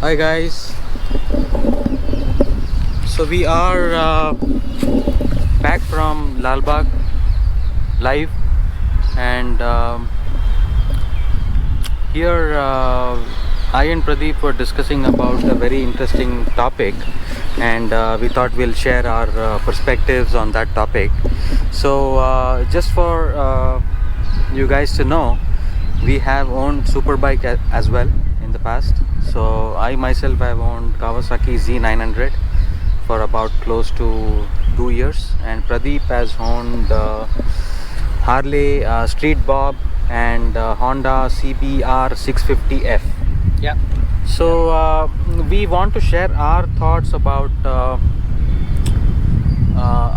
Hi guys. So we are back from Lalbagh live, and here I and Pradeep were discussing about a very interesting topic, and we thought we'll share our perspectives on that topic. So just for you guys to know, we have owned Superbike as well in the past. So I myself have owned Kawasaki Z900 for about close to 2 years, and Pradeep has owned Harley Street Bob and Honda CBR 650F. Yeah. So we want to share our thoughts about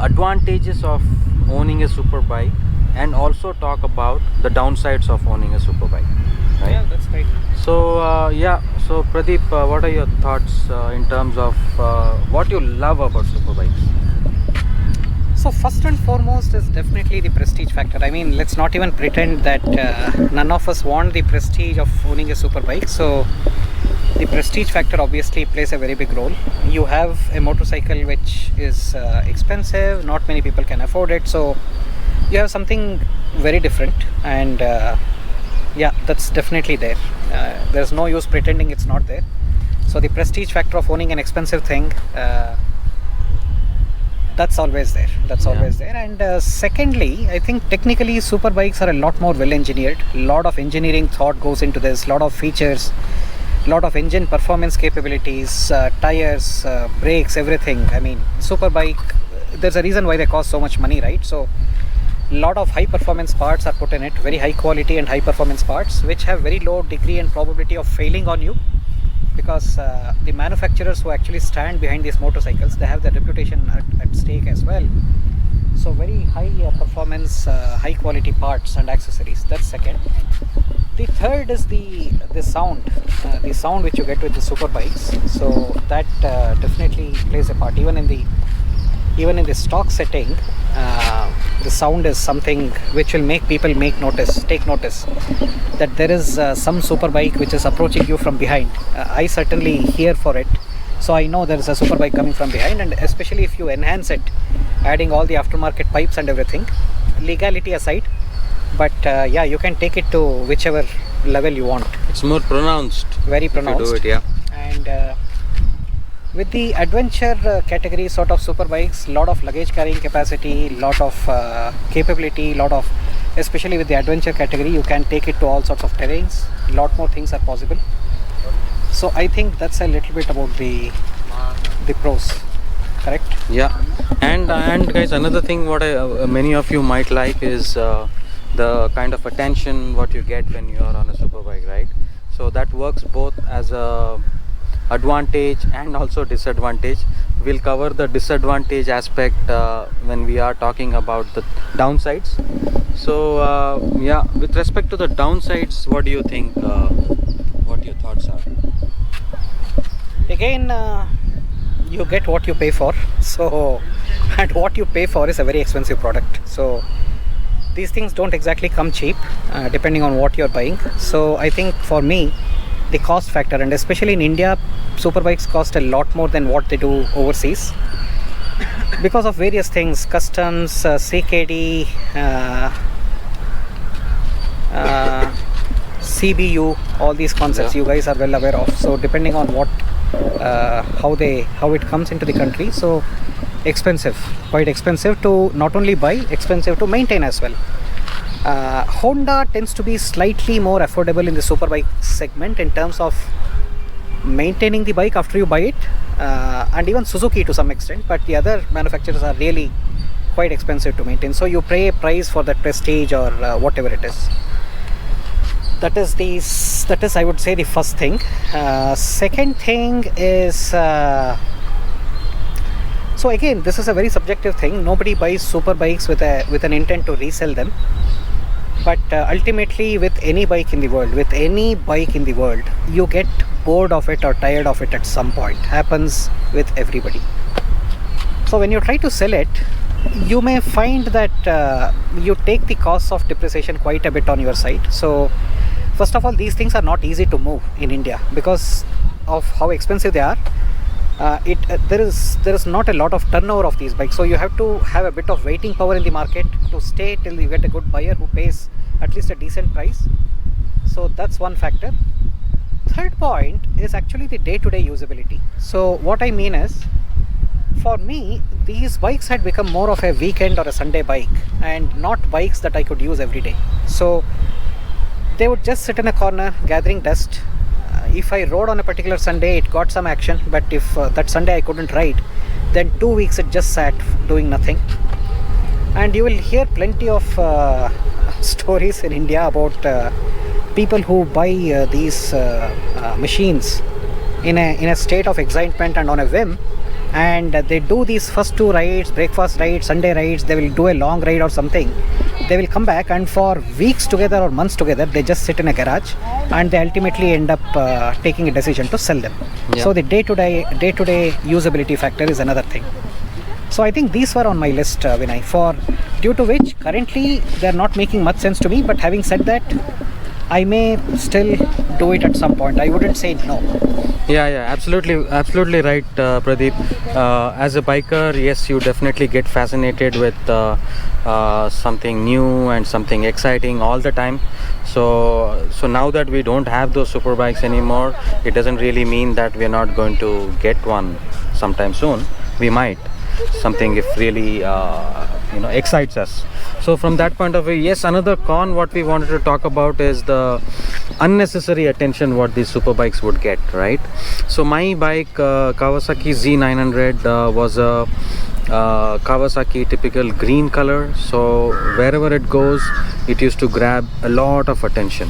advantages of owning a superbike, and also talk about the downsides of owning a superbike. Right? Yeah, that's right. So Pradeep, what are your thoughts in terms of what you love about superbikes? So first and foremost is definitely the prestige factor. I mean, let's not even pretend that none of us want the prestige of owning a superbike. So the prestige factor obviously plays a very big role. You have a motorcycle which is expensive, not many people can afford it. So you have something very different, and yeah, that's definitely there. There's no use pretending it's not there. So the prestige factor of owning an expensive thing, that's always there. And secondly, I think technically super bikes are a lot more well engineered. A lot of engineering thought goes into this, lot of features, lot of engine performance capabilities, tires, brakes, everything. I mean, super bike, there's a reason why they cost so much money, right? So lot of high performance parts are put in it, very high quality and high performance parts, which have very low degree and probability of failing on you, because the manufacturers who actually stand behind these motorcycles, they have their reputation at stake as well. So very high performance, high quality parts and accessories. That's second. The third is the sound, the sound which you get with the super bikes. So that definitely plays a part. Even in the stock setting, the sound is something which will make people take notice that there is some super bike which is approaching you from behind. I certainly hear for it, so I know there is a super bike coming from behind. And especially if you enhance it, adding all the aftermarket pipes and everything, legality aside, but yeah, you can take it to whichever level you want. It's more pronounced. Very pronounced. If you do it, yeah. And with the adventure category sort of super bikes, lot of luggage carrying capacity, lot of capability, especially with the adventure category, you can take it to all sorts of terrains. Lot more things are possible. So I think that's a little bit about the pros. Correct? Yeah. And guys, another thing what many of you might like is the kind of attention what you get when you are on a superbike, right? So that works both as a advantage and also disadvantage. We'll cover the disadvantage aspect when we are talking about the downsides. So yeah, with respect to the downsides, what do you think? What your thoughts are? Again, you get what you pay for. So, and what you pay for is a very expensive product. So these things don't exactly come cheap, depending on what you're buying. So I think for me, the cost factor, and especially in India, superbikes cost a lot more than what they do overseas because of various things, customs, CKD, CBU, all these concepts you guys are well aware of. So depending on what how it comes into the country, so expensive, quite expensive to not only buy, expensive to maintain as well. Honda tends to be slightly more affordable in the superbike segment in terms of maintaining the bike after you buy it, and even Suzuki to some extent, but the other manufacturers are really quite expensive to maintain. So you pay a price for that prestige or whatever it is. That is I would say the first thing. Second thing is, so again, this is a very subjective thing. Nobody buys super bikes with an intent to resell them. But ultimately, with any bike in the world, you get bored of it or tired of it at some point. Happens with everybody. So when you try to sell it, you may find that you take the costs of depreciation quite a bit on your side. So first of all, these things are not easy to move in India because of how expensive they are, there is not a lot of turnover of these bikes. So you have to have a bit of waiting power in the market to stay till you get a good buyer who pays at least a decent price. So that's one factor. Third point is actually the day-to-day usability. So what I mean is, for me, these bikes had become more of a weekend or a Sunday bike and not bikes that I could use every day. So they would just sit in a corner gathering dust. If I rode on a particular Sunday, it got some action, but if that Sunday I couldn't ride, then 2 weeks it just sat doing nothing. And you will hear plenty of stories in India about people who buy these machines in a state of excitement and on a whim, and they do these first 2 rides, breakfast rides, Sunday rides. They will do a long ride or something. They will come back, and for weeks together or months together, they just sit in a garage, and they ultimately end up taking a decision to sell them. Yeah. So the day-to-day usability factor is another thing. So I think these were on my list, Vinay, for due to which currently they are not making much sense to me. But having said that, I may still do it at some point. I wouldn't say no. Yeah, absolutely right, Pradeep. As a biker, yes, you definitely get fascinated with something new and something exciting all the time. So now that we don't have those super bikes anymore, it doesn't really mean that we're not going to get one sometime soon. We might, something if really excites us. So from that point of view, yes, another con what we wanted to talk about is the unnecessary attention what these super bikes would get, right? So my bike, Kawasaki Z900, was a Kawasaki typical green color. So wherever it goes, it used to grab a lot of attention.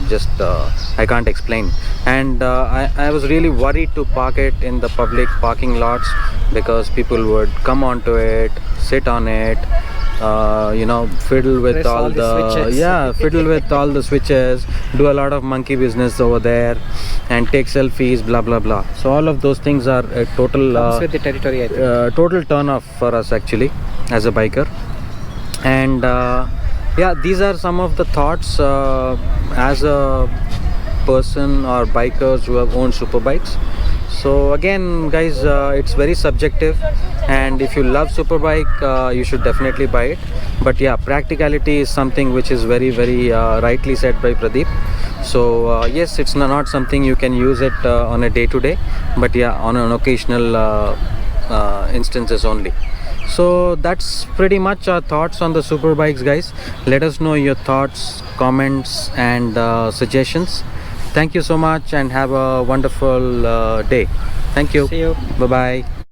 Just I can't explain. And I was really worried to park it in the public parking lots, because people would come onto it, sit on it, fiddle with Press all the switches. Fiddle with all the switches, do a lot of monkey business over there, and take selfies, blah blah blah. So all of those things are a total Comes with the territory, I think. total turn off for us actually as a biker. And these are some of the thoughts as a person or bikers who have owned super bikes. So again, guys, it's very subjective, and if you love superbike, you should definitely buy it. But yeah, practicality is something which is very rightly said by Pradeep. So yes, it's not something you can use it on a day-to-day, but yeah, on an occasional instances only. So that's pretty much our thoughts on the super bikes, guys. Let us know your thoughts, comments, and suggestions. Thank you so much, and have a wonderful day. Thank you. See you. Bye bye.